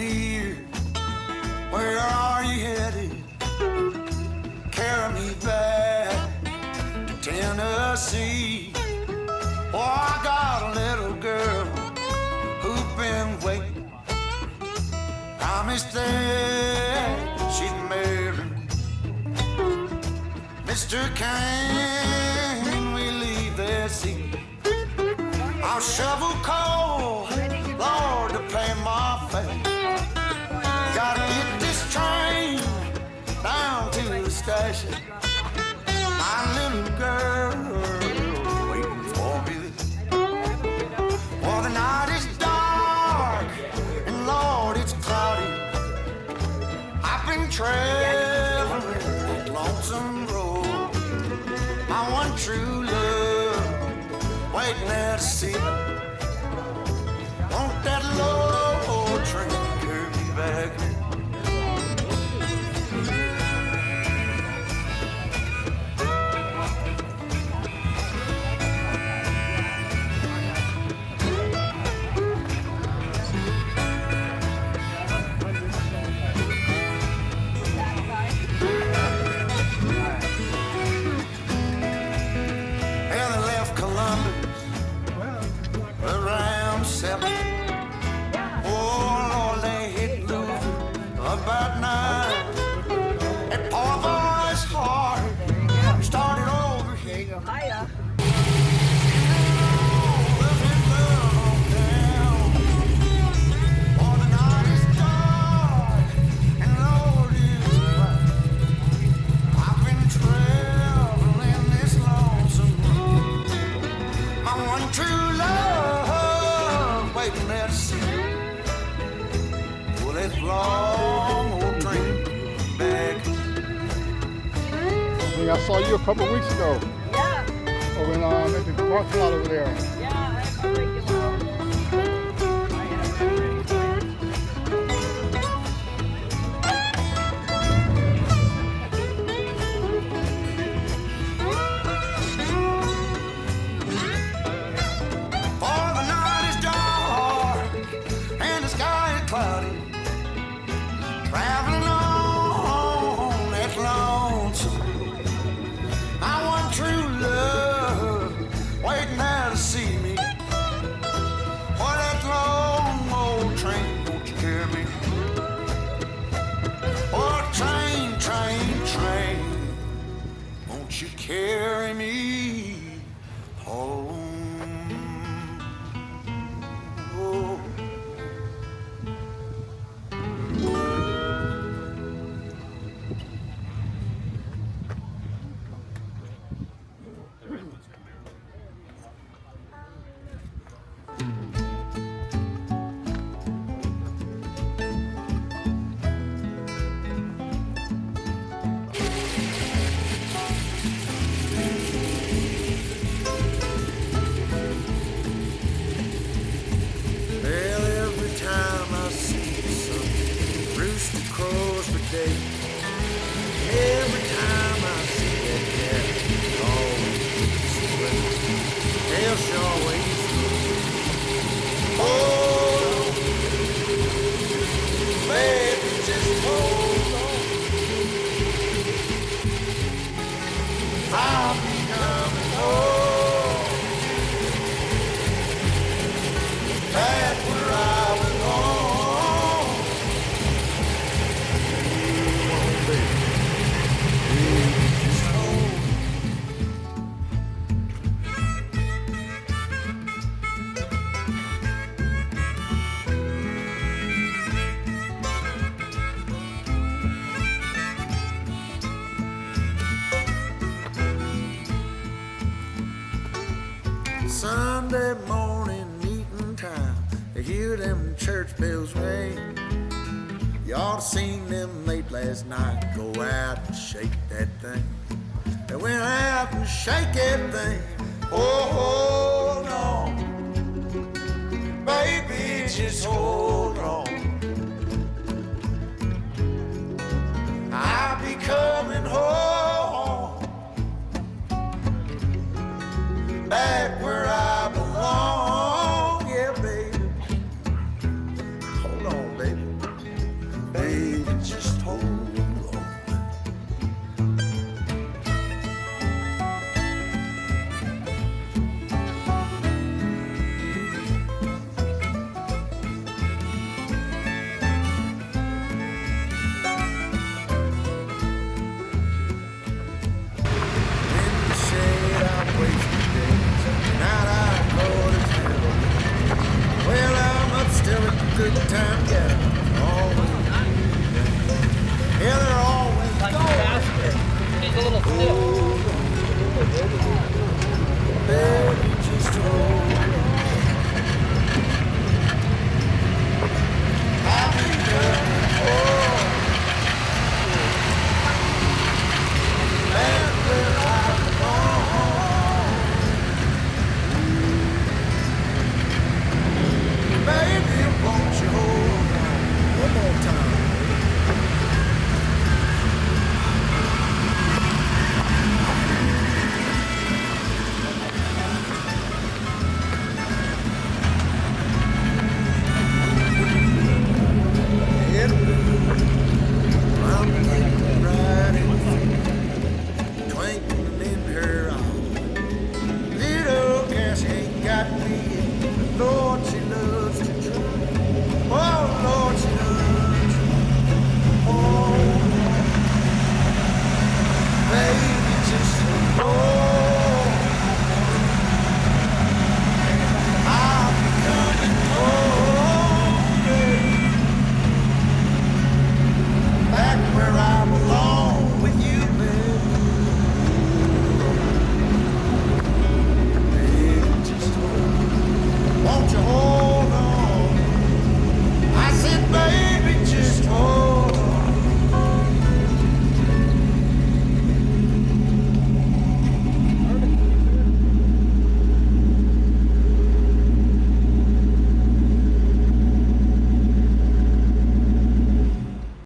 here. Where are you headed? Carry me back to Tennessee. Oh, I got a little girl who's been waiting. Promised that she'd marry me. Mr. Can we leave this seat? I'll shovel coal, Lord, to pay my fare. Gotta get this train down to the station. My little girl waiting for me. Well, the night is dark and Lord, it's cloudy. I've been traveling that lonesome road. My one true love waiting there to see me. Want that low train to carry me back? Around 7. Oh Lord, they hit Louisville about 9. And poor boy's heart started over here. Hiya. Long old train back. I saw you a couple of weeks ago. Yeah. Over in at the parking lot over there. Yeah, I break it well. For the night is dark and the sky is cloudy. Traveling on that lonesome road. My one true love waiting there to see me. For that long old train, won't you carry me? Oh, train, train, train, won't you carry me home? Oh. Well, every time I see the sun, rooster crows for day. Every time I see that cat, it always keeps away. Hell, she always knows. Oh, baby, just hold on. I'll be coming home. Back where I belong. Oh, baby, just hold me. Sunday morning meeting time, I hear them church bells ring. You ought to seen them late last night go out and shake that thing. They went out and shake that thing. Oh, hold on, baby, just hold on.